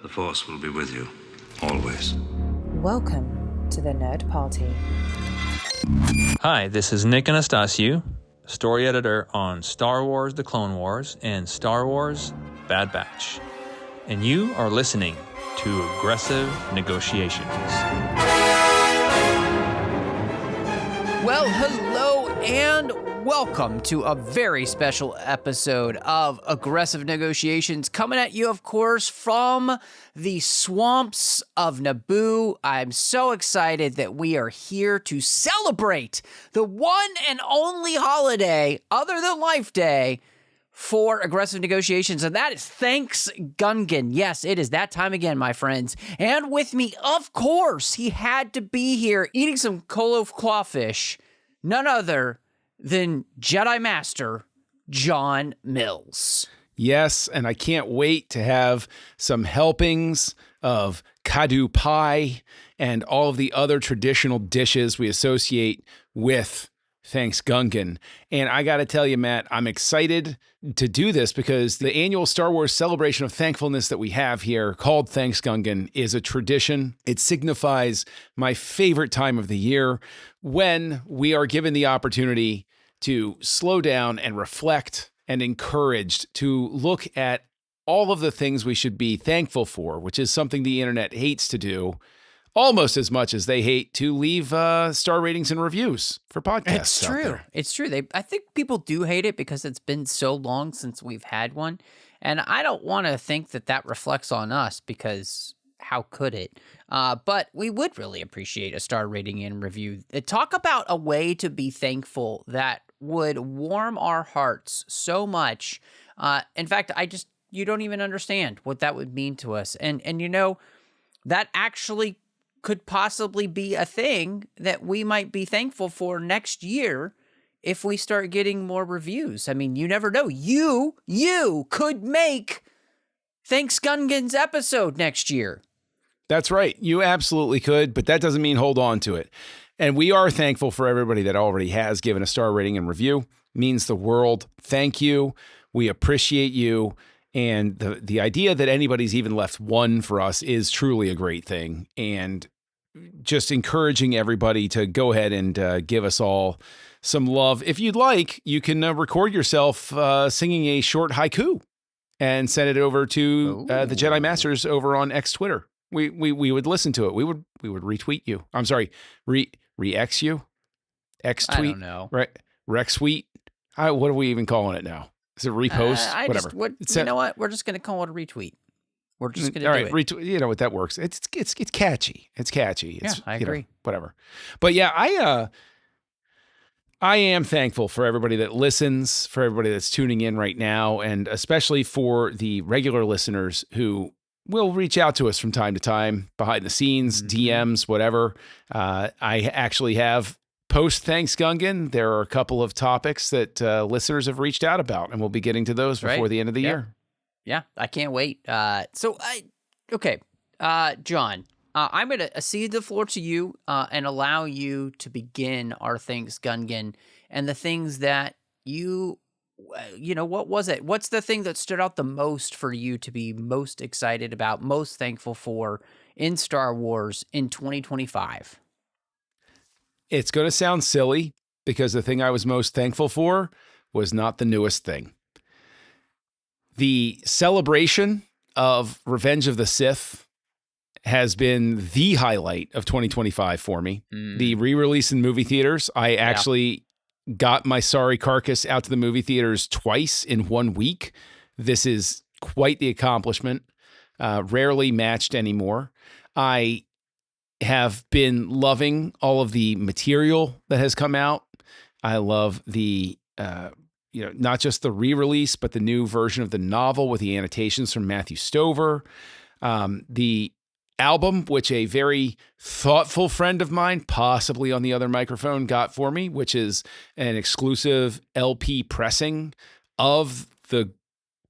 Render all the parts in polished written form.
The Force will be with you, always. Welcome to the Nerd Party. Hi, this is Nick Anastasiou, story editor on Star Wars The Clone Wars and Star Wars Bad Batch. And you are listening to Aggressive Negotiations. Well, hello and welcome to a very special episode of Aggressive Negotiations, coming at you, of course, from the swamps of Naboo. I'm so excited that we are here to celebrate the one and only holiday other than Life Day for Aggressive Negotiations, and that is Thanksgungan. Yes, it is that time again, my friends. And with me, of course, he had to be here eating some Kolof clawfish, none other than Jedi Master John Mills. Yes, and I can't wait to have some helpings of kadu pie and all of the other traditional dishes we associate with Thanksgungan. And I got to tell you, Matt, I'm excited to do this because the annual Star Wars celebration of thankfulness that we have here called Thanksgungan is a tradition. It signifies my favorite time of the year when we are given the opportunity to slow down and reflect and encouraged to look at all of the things we should be thankful for, which is something the internet hates to do almost as much as they hate to leave star ratings and reviews for podcasts. It's true. It's true. I think people do hate it because it's been so long since we've had one. And I don't want to think that that reflects on us because how could it? But we would really appreciate a star rating and review. Talk about a way to be thankful that would warm our hearts so much. In fact, you don't even understand what that would mean to us. And you know, that actually could possibly be a thing that we might be thankful for next year if we start getting more reviews. I mean, you never know. You could make Thanksgungan's episode next year. That's right. You absolutely could, but that doesn't mean hold on to it. And we are thankful for everybody that already has given a star rating and review. It means the world. Thank you. We appreciate you. And the idea that anybody's even left one for us is truly a great thing. And just encouraging everybody to go ahead and give us all some love. If you'd like, you can record yourself singing a short haiku and send it over to the Jedi Masters over on X Twitter. We would listen to it. We would retweet you. I'm sorry, re-X you? X tweet? I don't know. Rex tweet? What are we even calling it now? Is it repost? Whatever. You know what? We're just going to call it a retweet. We're just going to do it. Retweet. You know what? That works. It's catchy. It's catchy. It's, I agree. Whatever. But yeah, I am thankful for everybody that listens, for everybody that's tuning in right now, and especially for the regular listeners who will reach out to us from time to time, behind the scenes, DMs, whatever. I actually have post Thanksgungan. There are a couple of topics that listeners have reached out about, and we'll be getting to those before the end of the year. Yeah, I can't wait. John, I'm going to cede the floor to you and allow you to begin our Thanksgungan and the things that what was it? What's the thing that stood out the most for you to be most excited about, most thankful for in Star Wars in 2025? It's going to sound silly because the thing I was most thankful for was not the newest thing. The celebration of Revenge of the Sith has been the highlight of 2025 for me. The re-release in movie theaters. I actually got my sorry carcass out to the movie theaters twice in 1 week. This is quite the accomplishment, rarely matched anymore. I have been loving all of the material that has come out. I love the, not just the re-release, but the new version of the novel with the annotations from Matthew Stover. The album, which a very thoughtful friend of mine, possibly on the other microphone, got for me, which is an exclusive LP pressing of the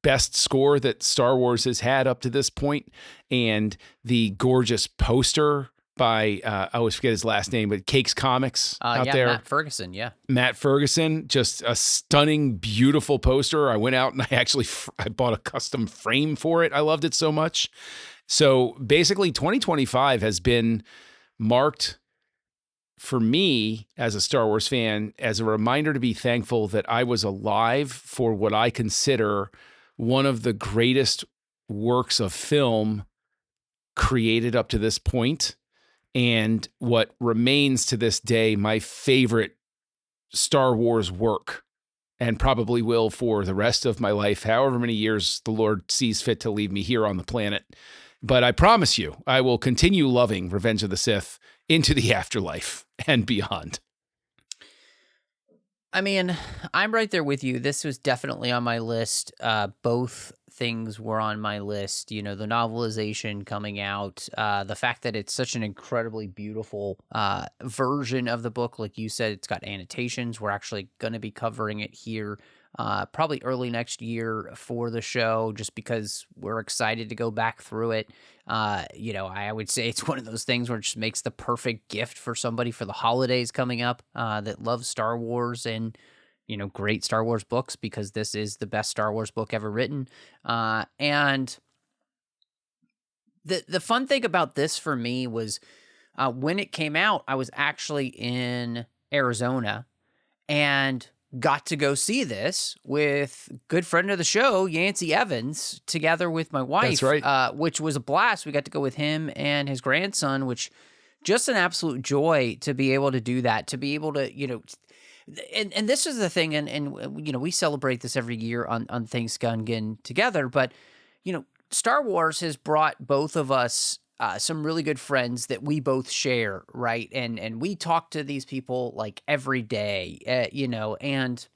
best score that Star Wars has had up to this point, and the gorgeous poster by, I always forget his last name, but Cakes Comics out there. Matt Ferguson, Matt Ferguson, just a stunning, beautiful poster. I went out and I bought a custom frame for it. I loved it so much. So basically 2025 has been marked for me as a Star Wars fan as a reminder to be thankful that I was alive for what I consider one of the greatest works of film created up to this point, and what remains to this day my favorite Star Wars work, and probably will for the rest of my life, however many years the Lord sees fit to leave me here on the planet. But I promise you, I will continue loving Revenge of the Sith into the afterlife and beyond. I mean, I'm right there with you. This was definitely on my list. Both things were on my list. You know, the novelization coming out, the fact that it's such an incredibly beautiful version of the book. Like you said, it's got annotations. We're actually going to be covering it here probably early next year for the show, just because we're excited to go back through it. You know, I would say it's one of those things where it just makes the perfect gift for somebody for the holidays coming up that loves Star Wars and, you know, great Star Wars books, because this is the best Star Wars book ever written. And the fun thing about this for me was when it came out, I was actually in Arizona and got to go see this with good friend of the show, Yancey Evans, together with my wife. That's right. Which was a blast. We got to go with him and his grandson, which just an absolute joy to be able to do that, to be able to, you know, and this is the thing, and you know, we celebrate this every year on Thanksgungan together, but, you know, Star Wars has brought both of us some really good friends that we both share, right? And we talk to these people like every day, you know, and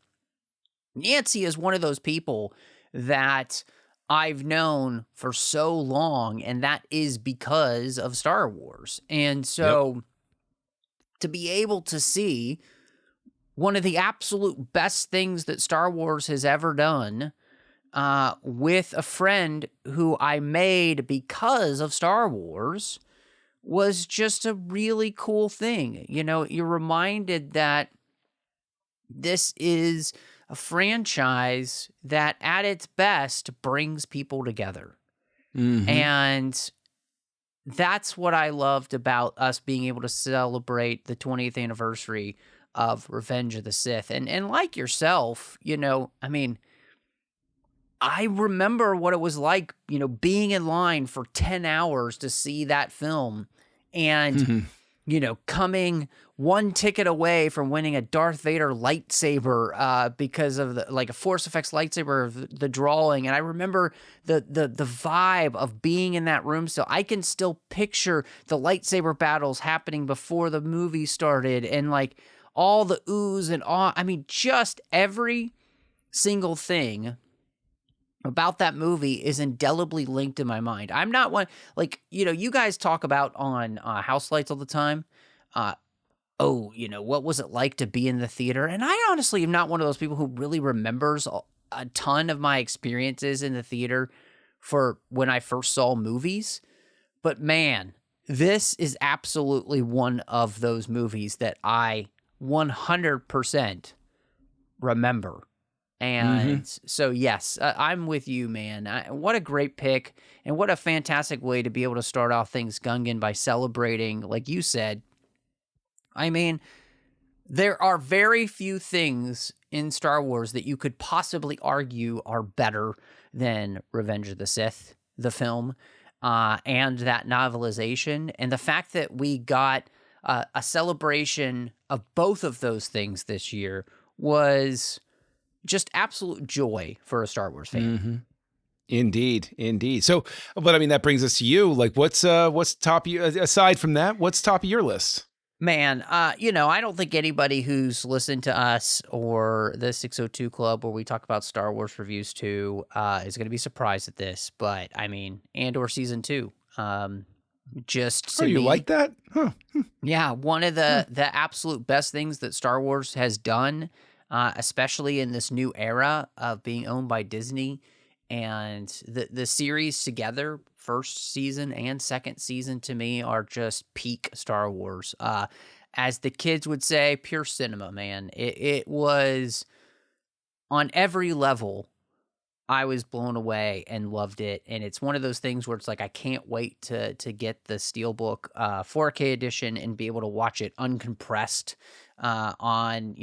Nancy is one of those people that I've known for so long, and that is because of Star Wars. And so to be able to see one of the absolute best things that Star Wars has ever done with a friend who I made because of Star Wars was just a really cool thing. You know, you're reminded that this is a franchise that at its best brings people together. Mm-hmm. And that's what I loved about us being able to celebrate the 20th anniversary of Revenge of the Sith. And like yourself, you know, I mean, I remember what it was like, you know, being in line for 10 hours to see that film and, you know, coming one ticket away from winning a Darth Vader lightsaber because of the, like, a Force Effects lightsaber of the drawing. And I remember the vibe of being in that room. So I can still picture the lightsaber battles happening before the movie started, and like all the oohs and ah. I mean, just every single thing about that movie is indelibly linked in my mind. I'm not one, like, you know, you guys talk about on House Lights all the time. Oh, you know, what was it like to be in the theater? And I honestly am not one of those people who really remembers a ton of my experiences in the theater for when I first saw movies. But man, this is absolutely one of those movies that I 100% remember. And so, yes, I'm with you, man. What a great pick, and what a fantastic way to be able to start off Thanksgungan by celebrating, like you said. I mean, there are very few things in Star Wars that you could possibly argue are better than Revenge of the Sith, the film, and that novelization. And the fact that we got a celebration of both of those things this year was just absolute joy for a Star Wars fan. Indeed. So, but I mean, that brings us to you. Like, what's top of you, aside from that, what's top of your list? Man, you know, I don't think anybody who's listened to us or the 602 Club, where we talk about Star Wars reviews too, is going to be surprised at this. But I mean, Andor season 2, just to you me, like that? Huh. Yeah, one of the absolute best things that Star Wars has done, especially in this new era of being owned by Disney, and the series together, first season and second season, to me are just peak Star Wars. As the kids would say, pure cinema, man. It was on every level I was blown away and loved it. And it's one of those things where it's like I can't wait to get the Steelbook 4K edition and be able to watch it uncompressed on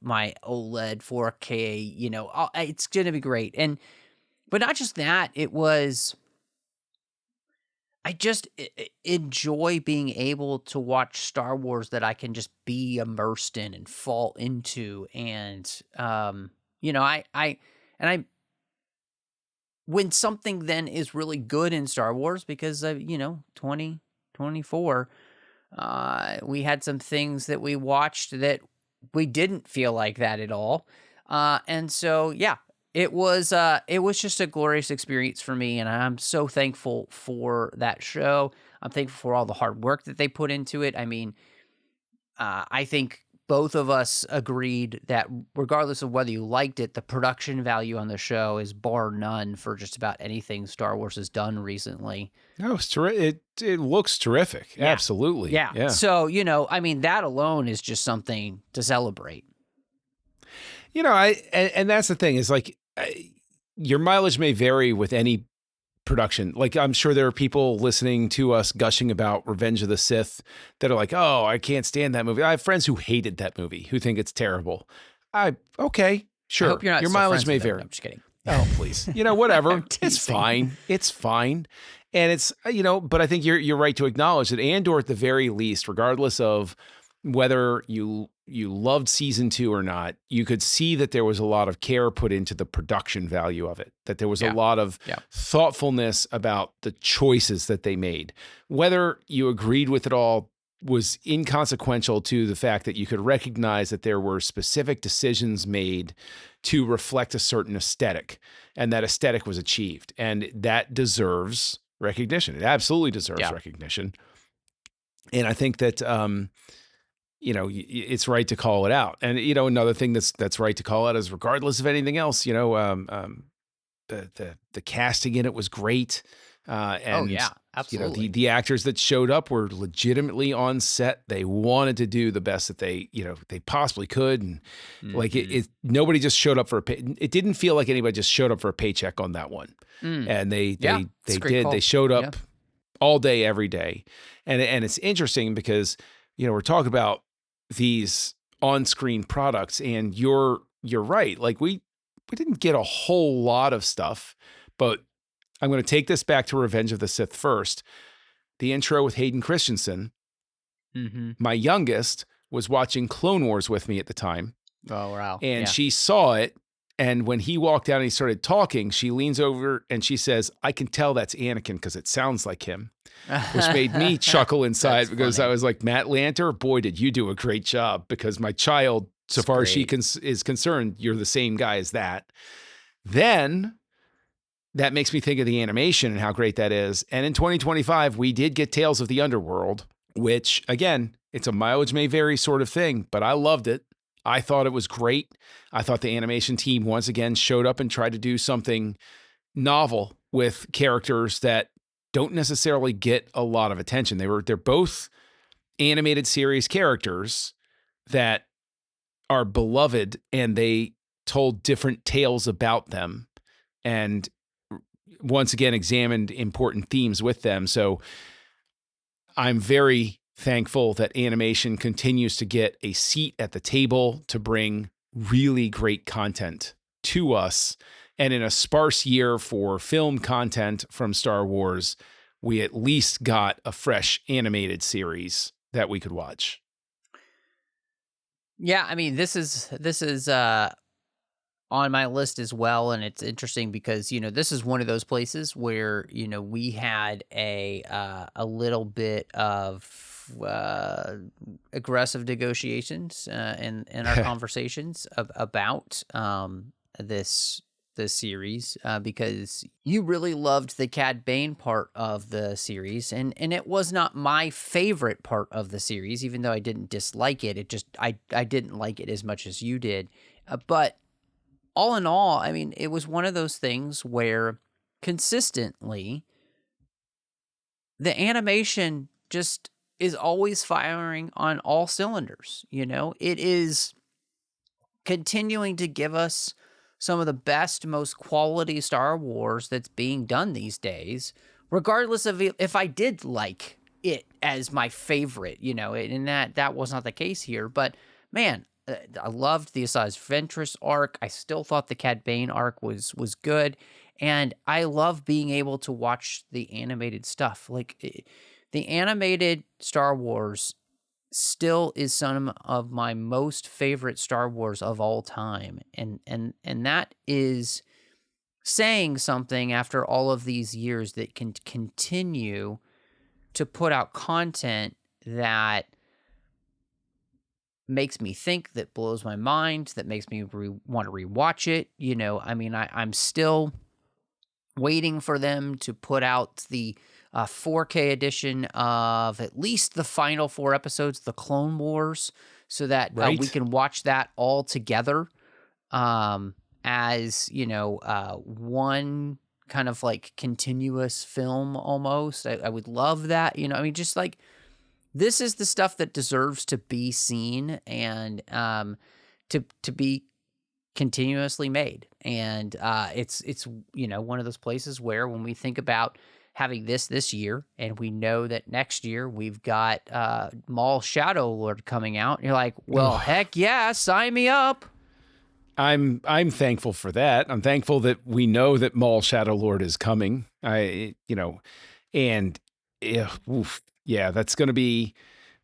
my OLED 4K. It's gonna be great. But not just that, I just enjoy being able to watch Star Wars that I can just be immersed in and fall into. And, when something then is really good in Star Wars, because, 2024, we had some things that we watched that we didn't feel like that at all. And so, yeah, it was just a glorious experience for me, and I'm so thankful for that show. I'm thankful for all the hard work that they put into it. I mean, I think both of us agreed that regardless of whether you liked it, the production value on the show is bar none for just about anything Star Wars has done recently. No, it's terrific. It looks terrific. Yeah. Absolutely. Yeah. So, that alone is just something to celebrate. And that's the thing is like, your mileage may vary with any production. Like, I'm sure there are people listening to us gushing about Revenge of the Sith that are like, oh, I can't stand that movie. I have friends who hated that movie, who think it's terrible. Okay, sure. I hope you're not your still mileage friends may with them. vary. I'm just kidding. Oh, please. Whatever. I'm It's teasing. fine. It's fine. And it's, but I think you're right to acknowledge that Andor, at the very least, regardless of whether you loved season 2 or not, you could see that there was a lot of care put into the production value of it, that there was a lot of thoughtfulness about the choices that they made. Whether you agreed with it all was inconsequential to the fact that you could recognize that there were specific decisions made to reflect a certain aesthetic, and that aesthetic was achieved. And that deserves recognition. It absolutely deserves recognition. And I think that, it's right to call it out. And, another thing that's right to call out is, regardless of anything else, the casting in it was great. And, absolutely. the actors that showed up were legitimately on set. They wanted to do the best that they possibly could. And nobody just showed up for it didn't feel like anybody just showed up for a paycheck on that one. And they did. Call. They showed up all day, every day. And it's interesting because, we're talking about these on-screen products, and you're right. Like, we didn't get a whole lot of stuff, but I'm going to take this back to Revenge of the Sith first. The intro with Hayden Christensen. My youngest was watching Clone Wars with me at the time. Oh, wow. And she saw it. And when he walked out and he started talking, she leans over and she says, I can tell that's Anakin because it sounds like him, which made me chuckle inside because I was like, Matt Lanter, boy, did you do a great job, because my child, so far as she is concerned, you're the same guy as that. Then that makes me think of the animation and how great that is. And in 2025, we did get Tales of the Underworld, which, again, it's a mileage may vary sort of thing, but I loved it. I thought it was great. I thought the animation team once again showed up and tried to do something novel with characters that don't necessarily get a lot of attention. They're both animated series characters that are beloved, and they told different tales about them, and once again examined important themes with them. So I'm very thankful that animation continues to get a seat at the table to bring really great content to us. And in a sparse year for film content from Star Wars, we at least got a fresh animated series that we could watch. Yeah, I mean, this is on my list as well, and it's interesting because this is one of those places where we had a little bit of aggressive negotiations in our conversations about this series because you really loved the Cad Bane part of the series, and it was not my favorite part of the series, even though I didn't dislike it. It just I didn't like it as much as you did, but all in all, I mean, it was one of those things where consistently the animation just is always firing on all cylinders. It is continuing to give us some of the best, most quality Star Wars that's being done these days, regardless of if I did like it as my favorite, and that was not the case here. But man, I loved the Asajj Ventress arc. I still thought the Cad Bane arc was good, and I love being able to watch the animated stuff. Like the animated Star Wars still is some of my most favorite Star Wars of all time, and that is saying something after all of these years that can continue to put out content that makes me think, that blows my mind, that makes me want to rewatch it. I'm still waiting for them to put out the 4K edition of at least the final 4 episodes, the Clone Wars, so that we can watch that all together as, one kind of like continuous film almost. I would love that. Just like, this is the stuff that deserves to be seen and to be continuously made. And it's one of those places where when we think about having this year, and we know that next year we've got Maul Shadow Lord coming out, and you're like, well, heck yeah, sign me up. I'm thankful for that. I'm thankful that we know that Maul Shadow Lord is coming. That's going to be.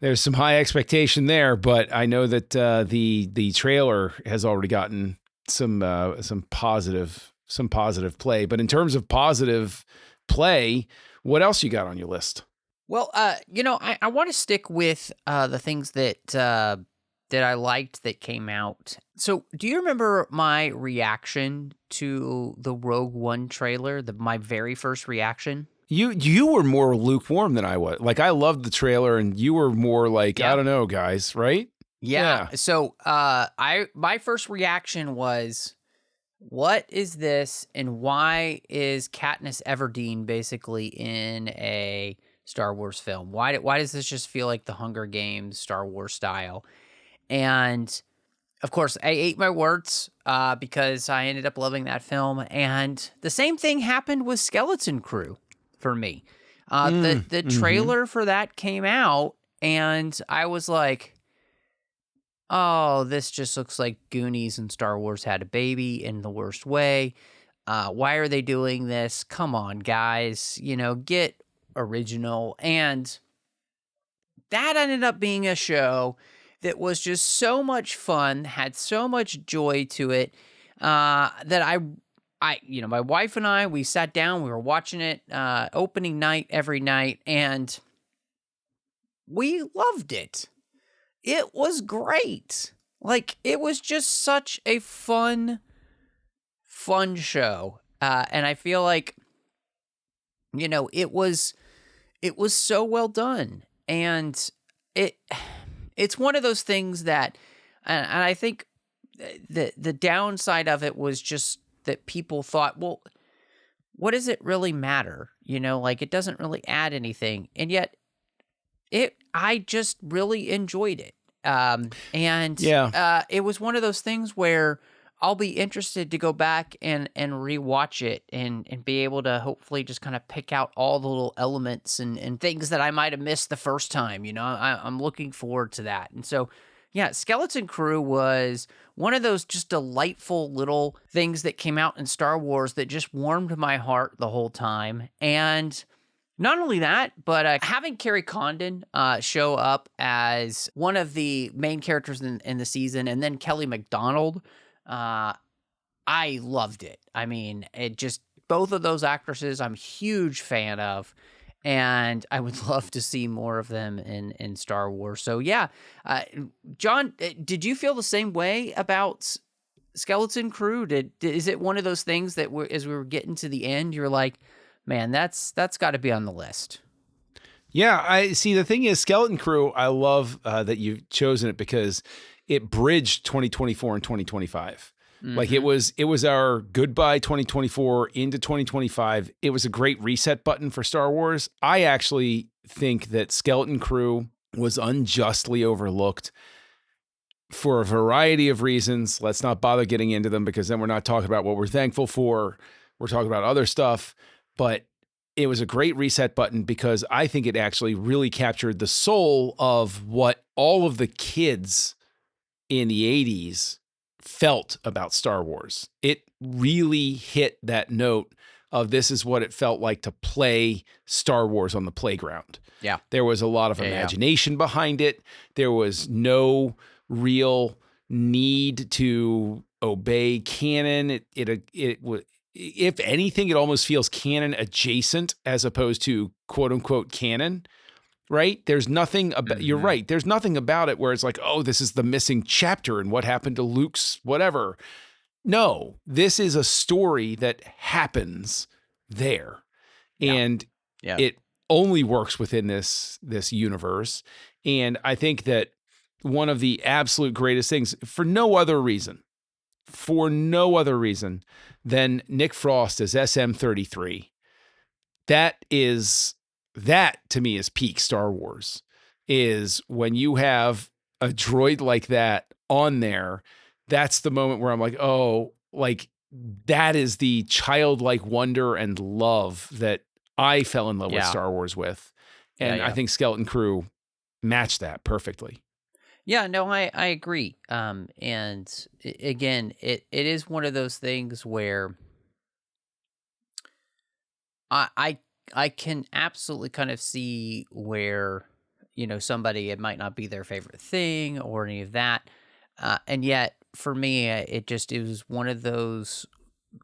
There's some high expectation there, but I know that the trailer has already gotten some positive play. But in terms of positive play, what else you got on your list? Well, I want to stick with the things that I liked that came out. So, do you remember my reaction to the Rogue One trailer? My very first reaction. You were more lukewarm than I was. Like, I loved the trailer, and you were more like, I don't know, guys, right? Yeah. So, my first reaction was, what is this, and why is Katniss Everdeen basically in a Star Wars film? Why does this just feel like the Hunger Games Star Wars style? And of course, I ate my words because I ended up loving that film. And the same thing happened with Skeleton Crew for me. The trailer for that came out, and I was like, oh, this just looks like Goonies and Star Wars had a baby in the worst way. Why are they doing this? Come on, guys. Get original. And that ended up being a show that was just so much fun, had so much joy to it, that I, my wife and I, we sat down, we were watching it opening night every night, and we loved it. It was great. Like, it was just such a fun show. And I feel like, it was so well done. And it's one of those things that, and I think the downside of it was just that people thought, well, what does it really matter? Like, it doesn't really add anything. And yet I just really enjoyed it. It was one of those things where I'll be interested to go back and rewatch it and be able to hopefully just kind of pick out all the little elements and things that I might have missed the first time. I'm looking forward to that. And so, yeah, Skeleton Crew was one of those just delightful little things that came out in Star Wars that just warmed my heart the whole time. And not only that, but having Carrie Condon show up as one of the main characters in the season, and then Kelly MacDonald, I loved it. I mean, both of those actresses I'm a huge fan of, and I would love to see more of them in Star Wars. So yeah, John, did you feel the same way about Skeleton Crew? Is it one of those things that as we were getting to the end, you're like, man, that's got to be on the list? Yeah, I see. The thing is, Skeleton Crew, I love that you've chosen it because it bridged 2024 and 2025. Mm-hmm. Like, it was our goodbye 2024 into 2025. It was a great reset button for Star Wars. I actually think that Skeleton Crew was unjustly overlooked for a variety of reasons. Let's not bother getting into them because then we're not talking about what we're thankful for. We're talking about other stuff. But it was a great reset button because I think it actually really captured the soul of what all of the kids in the 80s felt about Star Wars. It really hit that note of this is what it felt like to play Star Wars on the playground. Yeah. There was a lot of imagination behind it. There was no real need to obey canon. It was, if anything, it almost feels canon adjacent as opposed to quote unquote canon. Right? There's nothing about, you're right. There's nothing about it where it's like, oh, this is the missing chapter and what happened to Luke's whatever. No, this is a story that happens there. Yeah. And Yeah. it only works within this universe. And I think that one of the absolute greatest things, for no other reason than Nick Frost as SM-33, that to me is peak Star Wars, is when you have a droid like that on there. That's the moment where I'm like, oh, like that is the childlike wonder and love that I fell in love with Star Wars with. And I think Skeleton Crew matched that perfectly. Yeah, no, I agree. Again, it is one of those things where I can absolutely kind of see where, somebody, it might not be their favorite thing or any of that. And yet for me, it was one of those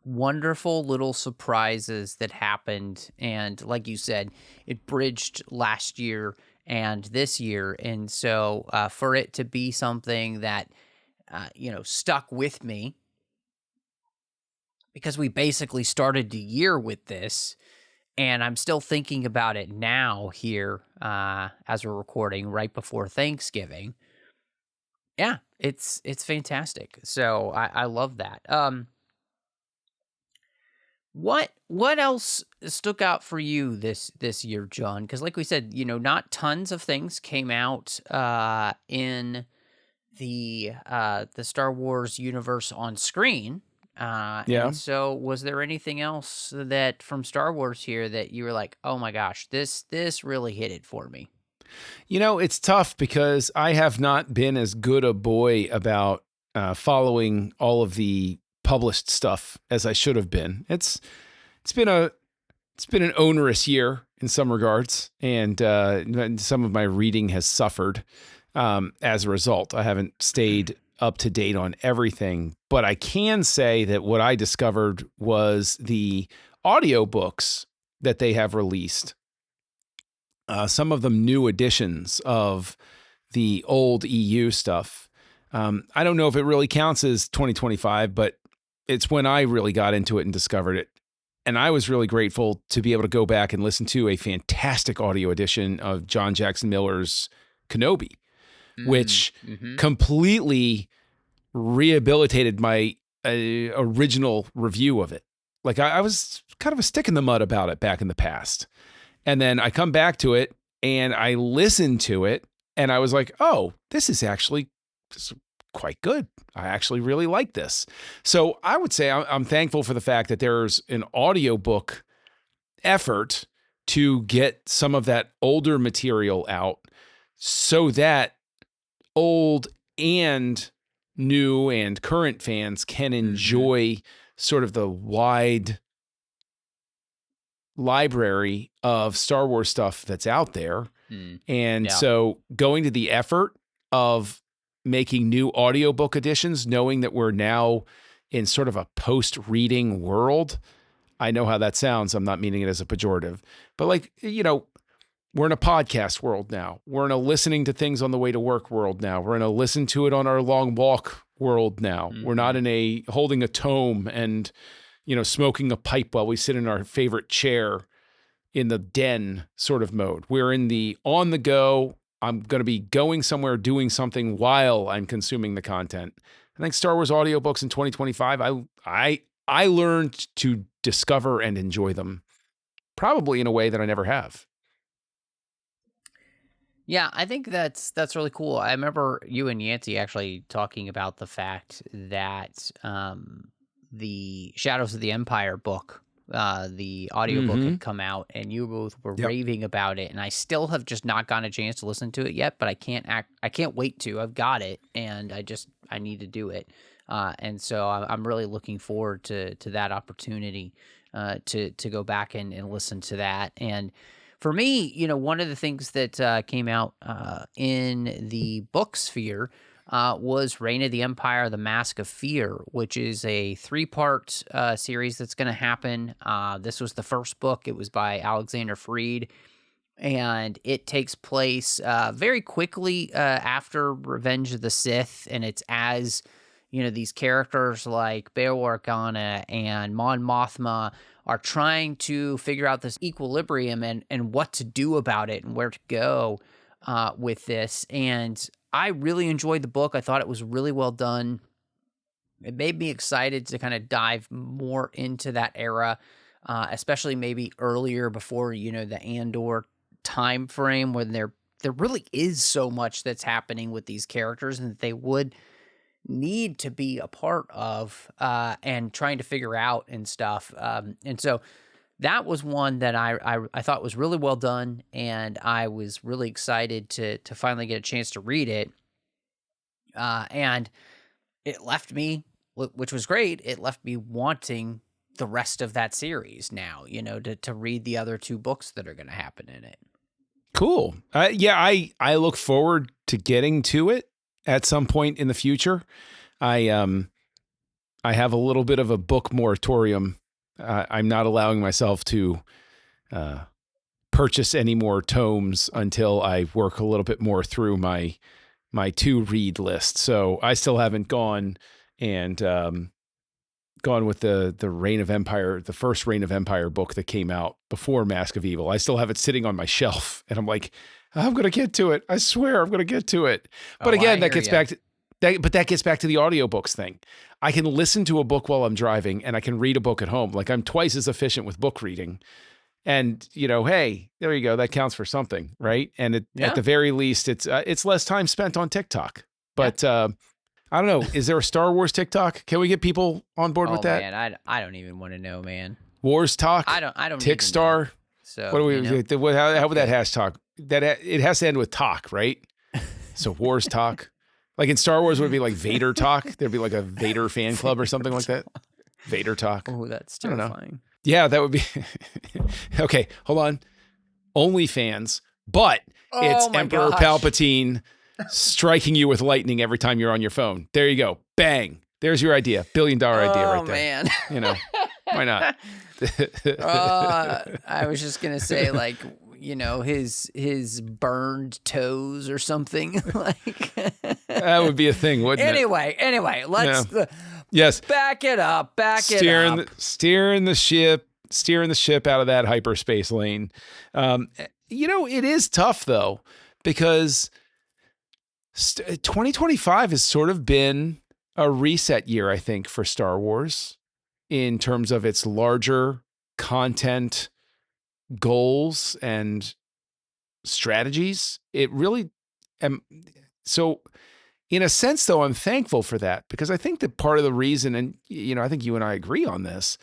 wonderful little surprises that happened. And like you said, it bridged last year and this year. And so for it to be something that, stuck with me, because we basically started the year with this, and I'm still thinking about it now here as we're recording right before Thanksgiving. Yeah, it's fantastic. So I love that. What else stuck out for you this year, John? Because like we said, not tons of things came out in the Star Wars universe on screen. And so was there anything else that from Star Wars here that you were like, oh my gosh, this really hit it for me? It's tough because I have not been as good a boy about following all of the published stuff as I should have been. It's been an onerous year in some regards, and some of my reading has suffered as a result. I haven't stayed up to date on everything, but I can say that what I discovered was the audiobooks that they have released. Some of them new editions of the old EU stuff. I don't know if it really counts as 2025, but it's when I really got into it and discovered it. And I was really grateful to be able to go back and listen to a fantastic audio edition of John Jackson Miller's Kenobi, which completely rehabilitated my original review of it. Like I was kind of a stick in the mud about it back in the past. And then I come back to it and I listened to it and I was like, oh, this is quite good. I actually really like this. So I would say I'm thankful for the fact that there's an audiobook effort to get some of that older material out so that old and new and current fans can enjoy sort of the wide library of Star Wars stuff that's out there. So going to the effort of making new audiobook editions, knowing that we're now in sort of a post-reading world. I know how that sounds. I'm not meaning it as a pejorative, but we're in a podcast world now. We're in a listening to things on the way to work world now. We're in a listen to it on our long walk world now. We're not in a holding a tome and, smoking a pipe while we sit in our favorite chair in the den sort of mode. We're in the on the go. I'm going to be going somewhere, doing something while I'm consuming the content. I think Star Wars audiobooks in 2025, I learned to discover and enjoy them probably in a way that I never have. Yeah, I think that's really cool. I remember you and Yancey actually talking about the fact that the Shadows of the Empire book, the audiobook Mm-hmm. had come out, and you both were Yep. raving about it. And I still have just not gotten a chance to listen to it yet, but I can't wait to. I've got it, and I need to do it. And so I'm really looking forward to that opportunity to go back and listen to that. And for me, one of the things that came out in the book sphere was Reign of the Empire, The Mask of Fear, which is a 3-part series that's going to happen. This was the first book. It was by Alexander Freed, and it takes place very quickly after Revenge of the Sith, and it's as these characters like Bail Organa and Mon Mothma are trying to figure out this equilibrium and what to do about it and where to go with this. And I really enjoyed the book. I thought it was really well done. It made me excited to kind of dive more into that era, especially maybe earlier before, the Andor time frame, when there really is so much that's happening with these characters and that they would need to be a part of and trying to figure out and stuff. And so that was one that I thought was really well done, and I was really excited to finally get a chance to read it. And it left me, which was great, it left me wanting the rest of that series now, to read the other 2 books that are going to happen in it. Cool. Yeah, I look forward to getting to it at some point in the future. I have a little bit of a book moratorium. I'm not allowing myself to purchase any more tomes until I work a little bit more through my to read list. So I still haven't gone and gone with the Reign of Empire, the first Reign of Empire book that came out before Mask of Evil. I still have it sitting on my shelf, and I'm like, I'm going to get to it. I swear I'm going to get to it. But again, that gets back to that gets back to the audiobooks thing. I can listen to a book while I'm driving, and I can read a book at home. Like, I'm twice as efficient with book reading. And, hey, there you go. That counts for something, right? And at the very least, it's less time spent on TikTok. But I don't know. Is there a Star Wars TikTok? Can we get people on board with that? Man, I don't even want to know, man. Wars Talk? I don't Tickstar? So what do we how would that hashtag? That it has to end with talk, right? So Wars Talk. Like in Star Wars, would it be like Vader Talk? There'd be like a Vader fan club or something like that. Vader Talk. Oh, that's terrifying. Yeah, that would be. Okay, hold on. OnlyFans, but it's Emperor Palpatine striking you with lightning every time you're on your phone. There you go. Bang. There's your idea. $1 billion idea right there. Oh, man. Why not? I was just going to say, like, his burned toes or something. Like that would be a thing, wouldn't it? Anyway, let's yes. Back it up. Steering the ship out of that hyperspace lane. It is tough though, because 2025 has sort of been a reset year, I think, for Star Wars in terms of its larger content goals and strategies. It really, so in a sense though, I'm thankful for that, because I think that part of the reason, and I think you and I agree on this,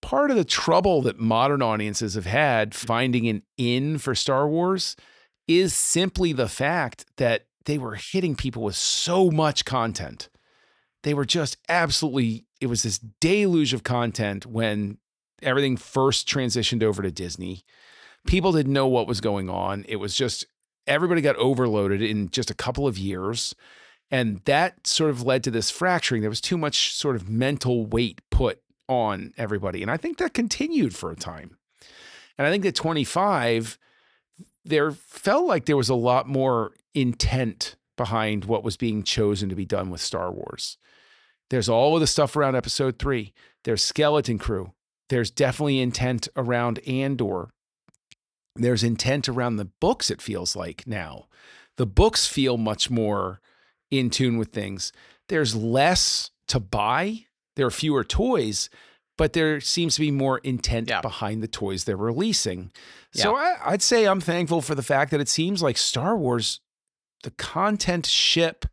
part of the trouble that modern audiences have had finding an in for Star Wars is simply the fact that they were hitting people with so much content. They were just absolutely, it was this deluge of content when everything first transitioned over to Disney. People didn't know what was going on. It was just, everybody got overloaded in just a couple of years. And that sort of led to this fracturing. There was too much sort of mental weight put on everybody. And I think that continued for a time. And I think that 25, there felt like there was a lot more intent behind what was being chosen to be done with Star Wars. There's all of the stuff around Episode 3. There's Skeleton Crew. There's definitely intent around Andor. There's intent around the books, it feels like now. The books feel much more in tune with things. There's less to buy. There are fewer toys, but there seems to be more intent Yeah. behind the toys they're releasing. Yeah. So I'd say I'm thankful for the fact that it seems like Star Wars, the content ship,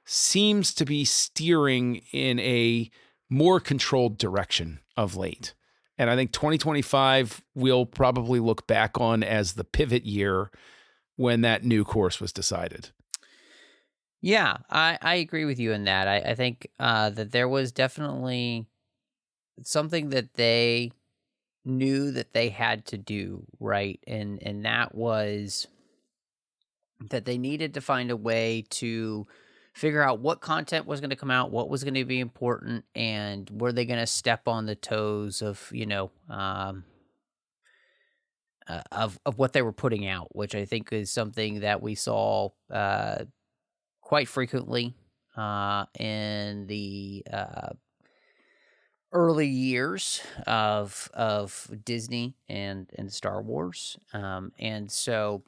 seems to be steering in a more controlled direction of late. And I think 2025 we'll probably look back on as the pivot year when that new course was decided. Yeah, I agree with you in that. I think that there was definitely something that they knew that they had to do, right? And that was that they needed to find a way to figure out what content was going to come out, what was going to be important, and were they going to step on the toes of, of what they were putting out, which I think is something that we saw quite frequently in the early years of Disney and Star Wars, and so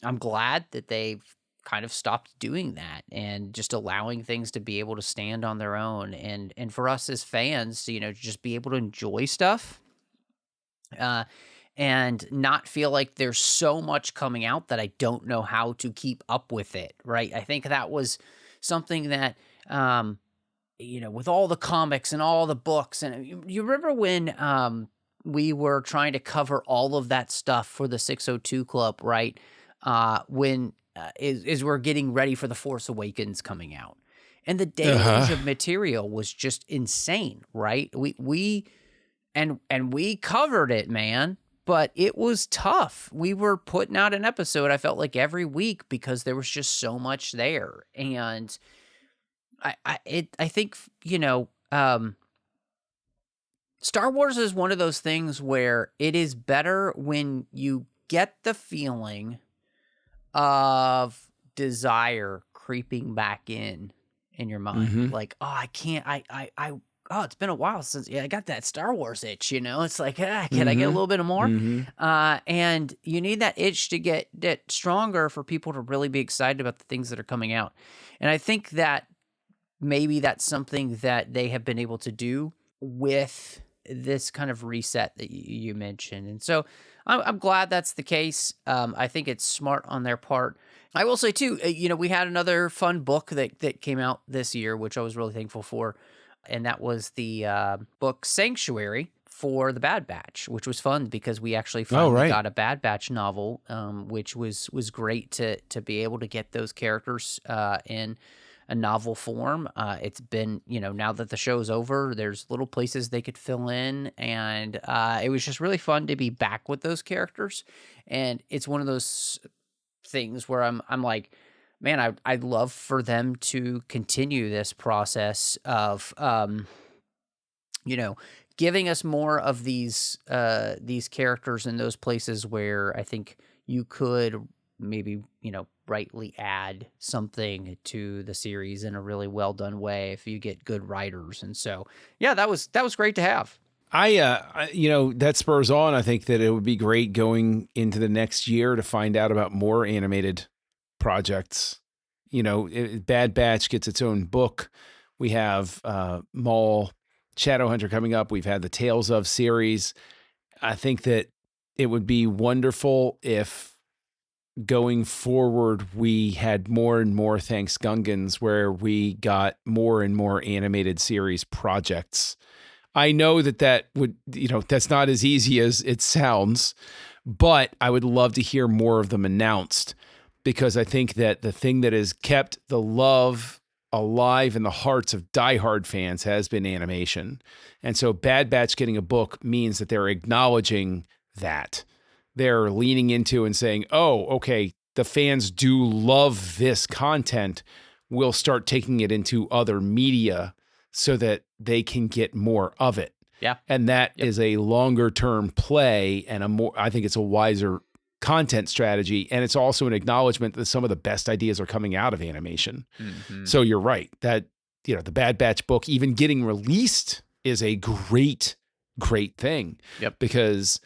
I'm glad that they've kind of stopped doing that and just allowing things to be able to stand on their own, and for us as fans to just be able to enjoy stuff. And not feel like there's so much coming out that I don't know how to keep up with it, right? I think that was something that, with all the comics and all the books, and you remember when we were trying to cover all of that stuff for the 602 Club, right? When we're getting ready for The Force Awakens coming out. And the deluge of material was just insane, right? We covered it, man. But it was tough. We were putting out an episode, I felt like, every week because there was just so much there. And I think, Star Wars is one of those things where it is better when you get the feeling of desire creeping back in your mind. Mm-hmm. Like, oh, I can't, it's been a while since I got that Star Wars itch, It's like, can I get a little bit more? And you need that itch to get stronger for people to really be excited about the things that are coming out. And I think that maybe that's something that they have been able to do with this kind of reset that you mentioned. And so I'm glad that's the case. I think it's smart on their part. I will say too, we had another fun book that came out this year, which I was really thankful for. And that was the book Sanctuary for the Bad Batch, which was fun because we actually finally got a Bad Batch novel, which was great to be able to get those characters in a novel form. It's been, now that the show's over, there's little places they could fill in, and it was just really fun to be back with those characters. And it's one of those things where I'm like, man, I'd love for them to continue this process of, giving us more of these characters in those places where I think you could maybe, rightly add something to the series in a really well done way if you get good writers. And so, yeah, that was great to have. That spurs on. I think that it would be great going into the next year to find out about more animated projects. Bad Batch gets its own book. We have Maul, Shadowhunter coming up. We've had the Tales of series. I think that it would be wonderful if going forward we had more and more Thanksgungans where we got more and more animated series projects. I know that would, that's not as easy as it sounds, but I would love to hear more of them announced. Because I think that the thing that has kept the love alive in the hearts of diehard fans has been animation. And so Bad Batch getting a book means that they're acknowledging that. They're leaning into and saying, oh, okay, the fans do love this content. We'll start taking it into other media so that they can get more of it. Yeah. And that is a longer term play and I think it's a wiser content strategy, and it's also an acknowledgement that some of the best ideas are coming out of animation. So you're right that the Bad Batch book even getting released is a great thing. Because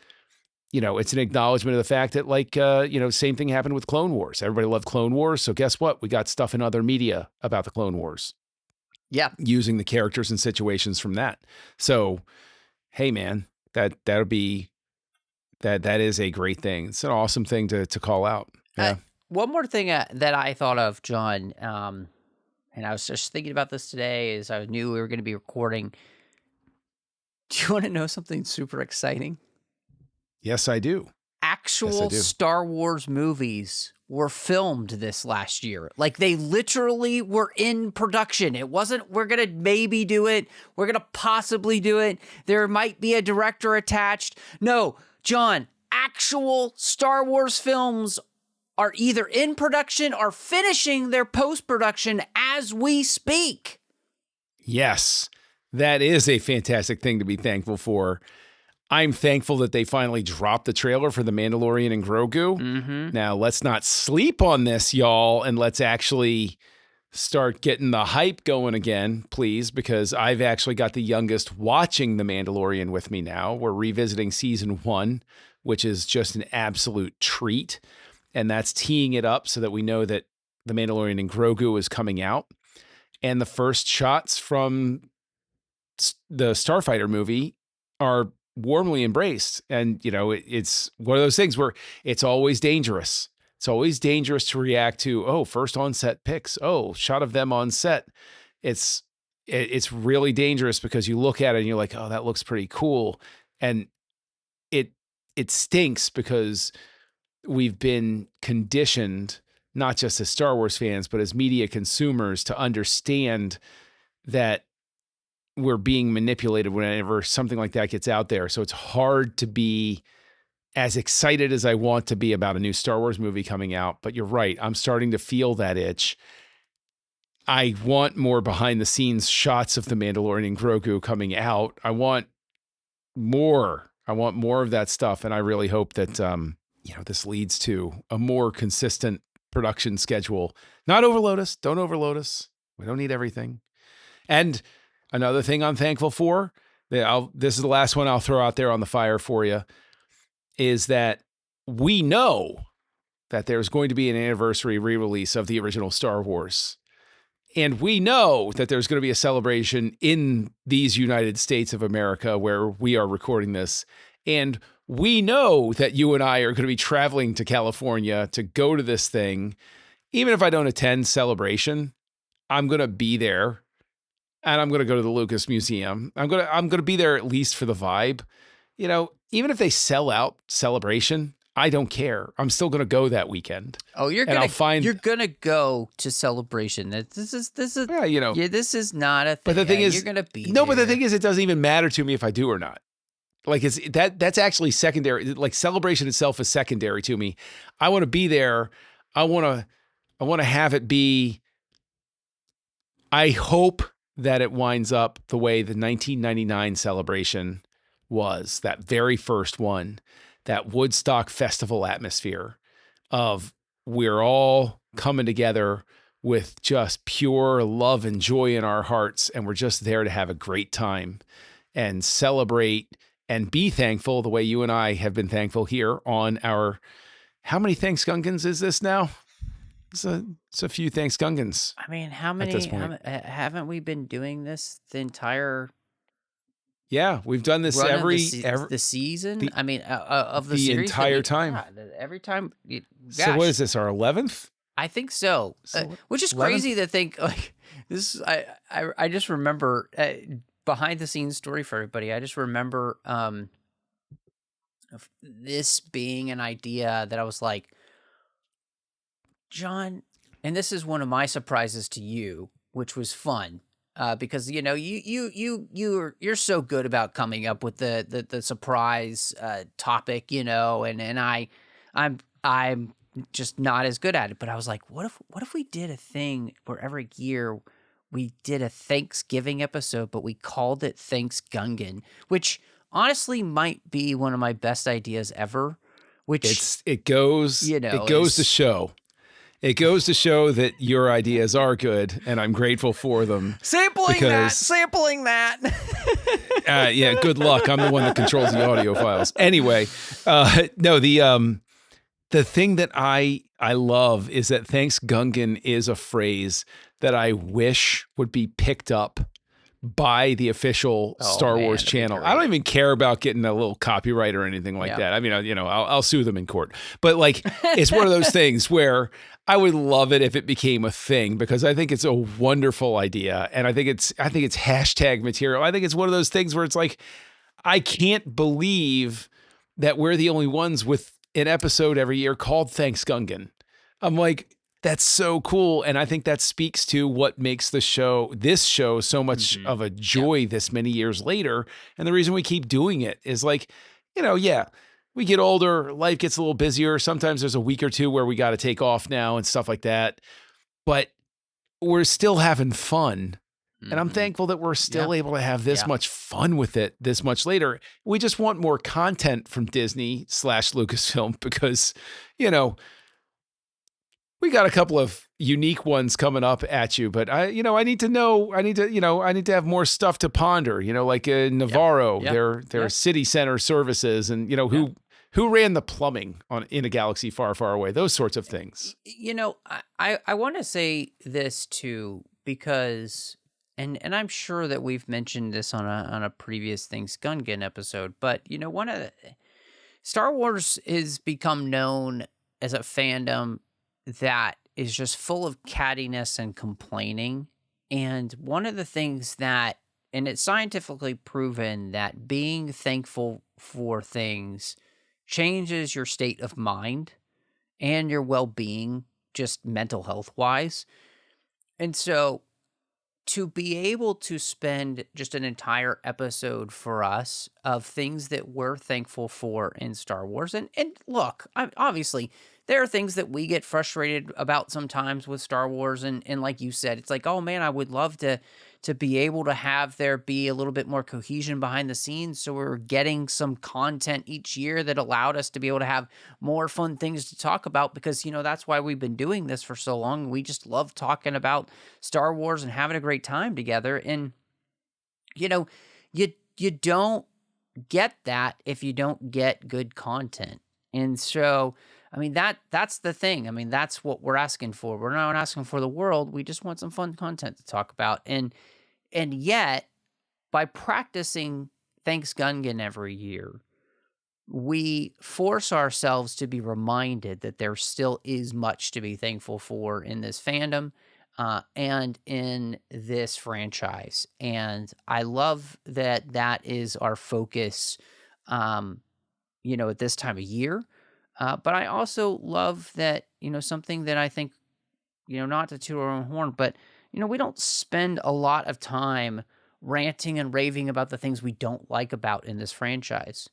it's an acknowledgement of the fact that same thing happened with Clone Wars. Everybody loved Clone Wars, so guess what? We got stuff in other media about the Clone Wars. Yeah, using the characters and situations from that. So hey man, that'll be that is a great thing. It's an awesome thing to call out. Yeah. One more thing that I thought of, John, and I was just thinking about this today as I knew we were going to be recording. Do you want to know something super exciting? Yes, I do. Actual Star Wars movies were filmed this last year. Like, they literally were in production. It wasn't, we're going to maybe do it. We're going to possibly do it. There might be a director attached. No, John, actual Star Wars films are either in production or finishing their post-production as we speak. Yes, that is a fantastic thing to be thankful for. I'm thankful that they finally dropped the trailer for The Mandalorian and Grogu. Mm-hmm. Now, let's not sleep on this, y'all, and let's actually start getting the hype going again, please, because I've actually got the youngest watching The Mandalorian with me now. We're revisiting season 1, which is just an absolute treat. And that's teeing it up so that we know that The Mandalorian and Grogu is coming out. And the first shots from the Starfighter movie are warmly embraced. And, you know, it's one of those things where it's always dangerous. It's always dangerous to react to, oh, first on set pics. Oh, shot of them on set. It's really dangerous because you look at it and you're like, oh, that looks pretty cool. And it stinks because we've been conditioned, not just as Star Wars fans, but as media consumers, to understand that we're being manipulated whenever something like that gets out there. So it's hard to be as excited as I want to be about a new Star Wars movie coming out. But you're right. I'm starting to feel that itch. I want more behind the scenes shots of The Mandalorian and Grogu coming out. I want more. I want more of that stuff. And I really hope that, this leads to a more consistent production schedule. Not overload us. Don't overload us. We don't need everything. And another thing I'm thankful for, this is the last one I'll throw out there on the fire for you, is that we know that there's going to be an anniversary re-release of the original Star Wars. And we know that there's going to be a celebration in these United States of America where we are recording this. And we know that you and I are going to be traveling to California to go to this thing. Even if I don't attend Celebration, I'm going to be there. And I'm going to go to the Lucas Museum. I'm going to be there at least for the vibe. You know, even if they sell out Celebration, I don't care. I'm still going to go that weekend. Oh, you're going to go to Celebration. This is this is not a thing. But the thing is, you're going to be but the thing is, it doesn't even matter to me if I do or not. Like that's actually secondary. Like Celebration itself is secondary to me. I want to be there. I want to have it be. I hope that it winds up the way the 1999 Celebration was, that very first one, that Woodstock festival atmosphere of we're all coming together with just pure love and joy in our hearts, and we're just there to have a great time and celebrate and be thankful the way you and I have been thankful here on our, how many Thanksgungans is this now? It's a few Thanksgungans. I mean, how many haven't we been doing this the entire? Yeah, we've done this every season. Of the series entire time. Every time. So what is this? Our 11th? I think so. Which is 11th? Crazy to think like this. I just remember behind the scenes story for everybody. I just remember this being an idea that I was like, John, and this is one of my surprises to you, which was fun, because you're so good about coming up with the surprise topic, and I'm just not as good at it. But I was like, what if we did a thing where every year we did a Thanksgiving episode, but we called it Thanksgungan, which honestly might be one of my best ideas ever. Which it goes to show. It goes to show that your ideas are good, and I'm grateful for them. Sampling that. Yeah, good luck. I'm the one that controls the audio files. Anyway, no, the thing that I love is that Thanksgungan is a phrase that I wish would be picked up buy the official Star Wars that'd be channel. great. I don't even care about getting a little copyright or anything like that. I mean, I'll sue them in court. But like, it's one of those things where I would love it if it became a thing, because I think it's a wonderful idea, and I think it's hashtag material. I think it's one of those things where it's like, I can't believe that we're the only ones with an episode every year called Thanksgungan. I'm like, that's so cool. And I think that speaks to what makes this show so much of a joy this many years later. And the reason we keep doing it is like, we get older, life gets a little busier. Sometimes there's a week or two where we got to take off now and stuff like that. But we're still having fun. And I'm thankful that we're still able to have this much fun with it this much later. We just want more content from Disney / Lucasfilm, because, we got a couple of unique ones coming up at you, but I need to have more stuff to ponder, like Navarro, their city center services, and who ran the plumbing in a galaxy far, far away, those sorts of things. I want to say this too, because and I'm sure that we've mentioned this on a previous Thanksgungan episode, but one of Star Wars has become known as a fandom that is just full of cattiness and complaining. And one of the things that, and it's scientifically proven, that being thankful for things changes your state of mind and your well-being, just mental health wise. And so to be able to spend just an entire episode for us of things that we're thankful for in Star Wars. And look, obviously, there are things that we get frustrated about sometimes with Star Wars. And like you said, it's like, oh man, I would love to be able to have there be a little bit more cohesion behind the scenes, so we're getting some content each year that allowed us to be able to have more fun things to talk about, because, that's why we've been doing this for so long. We just love talking about Star Wars and having a great time together. And, you don't get that if you don't get good content. And so, I mean, that's the thing. I mean, that's what we're asking for. We're not asking for the world. We just want some fun content to talk about. And yet, by practicing Thanksgungan every year, we force ourselves to be reminded that there still is much to be thankful for in this fandom and in this franchise. And I love that is our focus, at this time of year. But I also love that, something that I think, not to toot our own horn, but, we don't spend a lot of time ranting and raving about the things we don't like about in this franchise.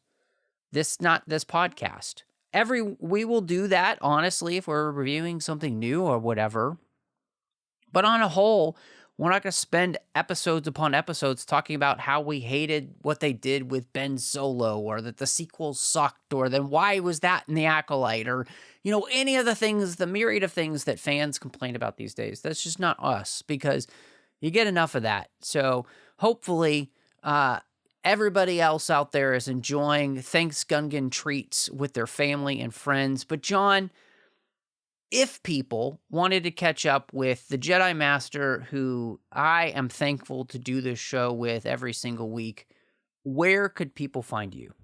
Not this podcast. We will do that, honestly, if we're reviewing something new or whatever. But on a whole, we're not going to spend episodes upon episodes talking about how we hated what they did with Ben Solo, or that the sequel sucked, or then why was that in The Acolyte, or, any of the things, the myriad of things that fans complain about these days. That's just not us, because you get enough of that. So hopefully everybody else out there is enjoying Thanksgungan treats with their family and friends. But John, if people wanted to catch up with the Jedi Master, who I am thankful to do this show with every single week, where could people find you?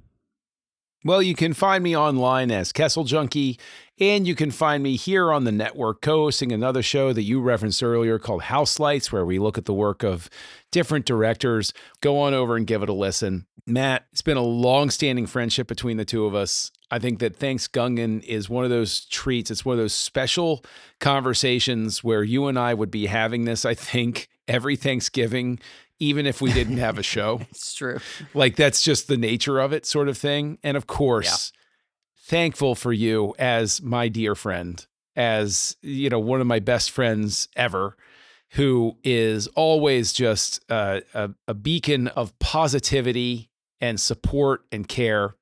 Well, you can find me online as Kessel Junkie, and you can find me here on the network co-hosting another show that you referenced earlier called House Lights, where we look at the work of different directors. Go on over and give it a listen. Matt, it's been a long-standing friendship between the two of us. I think that Thanksgungan is one of those treats. It's one of those special conversations where you and I would be having this, I think, every Thanksgiving, even if we didn't have a show. It's true. Like, that's just the nature of it, sort of thing. And of course, thankful for you as my dear friend, as, one of my best friends ever, who is always just a beacon of positivity and support and care.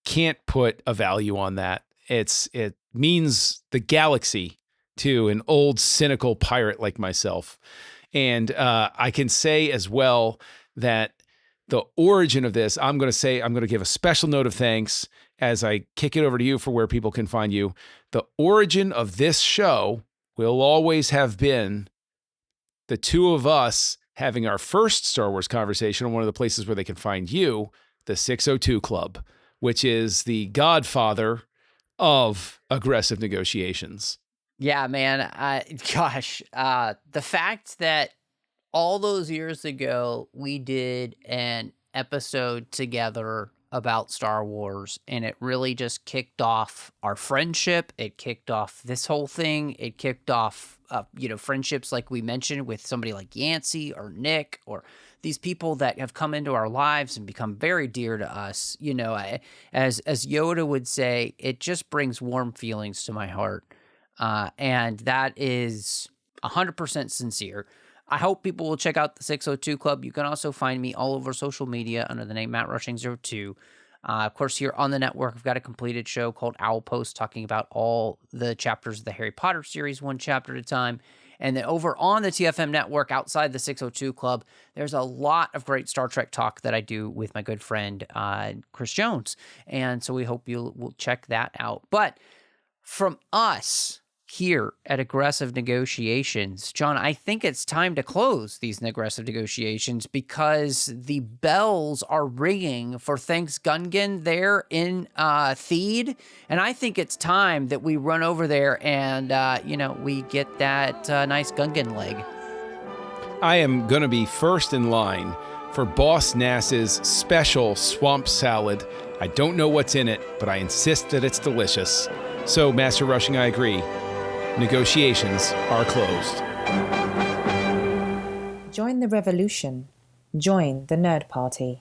Can't put a value on that. It means the galaxy to an old cynical pirate like myself. And I can say as well that the origin of this, I'm going to give a special note of thanks as I kick it over to you for where people can find you. The origin of this show will always have been the two of us having our first Star Wars conversation on one of the places where they can find you, the 602 Club, which is the godfather of aggressive negotiations. Yeah, man. The fact that all those years ago we did an episode together about Star Wars, and it really just kicked off our friendship. It kicked off this whole thing. It kicked off, friendships like we mentioned with somebody like Yancey or Nick or these people that have come into our lives and become very dear to us. As Yoda would say, it just brings warm feelings to my heart. And that is 100% sincere. I hope people will check out the 602 Club. You can also find me all over social media under the name Matt Rushing02. Of course, here on the network, I've got a completed show called Owl Post talking about all the chapters of the Harry Potter series, one chapter at a time. And then over on the TFM network, outside the 602 Club, there's a lot of great Star Trek talk that I do with my good friend Chris Jones. And so we hope you will check that out. But from us here at Aggressive Negotiations, John, I think it's time to close these aggressive negotiations because the bells are ringing for Thanksgungan there in Theed, and I think it's time that we run over there and we get that nice Gungan leg. I am going to be first in line for Boss Nass's special swamp salad. I don't know what's in it, but I insist that it's delicious. So, Master Rushing, I agree. Negotiations are closed. Join the revolution. Join the Nerd Party.